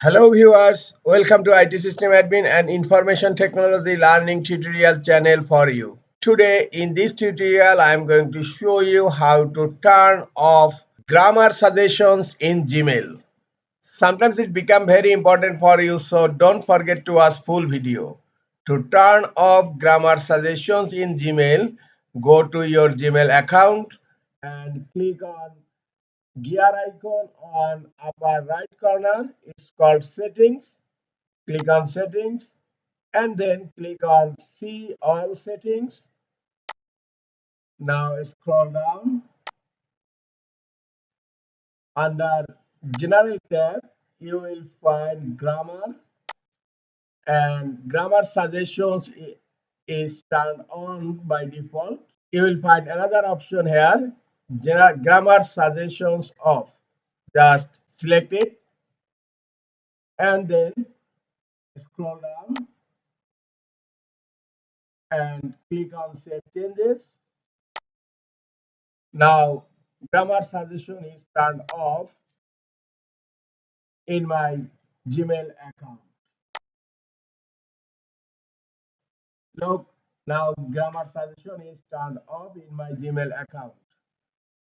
Hello viewers, welcome to IT System Admin and Information Technology Learning tutorial channel for you. Today in this tutorial I am going to show you how to turn off grammar suggestions in Gmail. Sometimes it becomes very important for you, so don't forget to watch full video. To turn off grammar suggestions in Gmail, go to your Gmail account and click on gear icon on upper right corner. It's called settings. Click on settings and then click on see all settings. Now scroll down. Under general tab you will find grammar, and grammar suggestions is turned on by default. You will find another option here, grammar suggestions off. Just select it and then scroll down and click on save changes. Now grammar suggestion is turned off in my Gmail account. Look, now grammar suggestion is turned off in my Gmail account.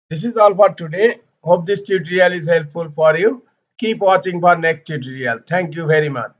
This is all for today. Hope this tutorial is helpful for you. Keep watching for next tutorial. Thank you very much.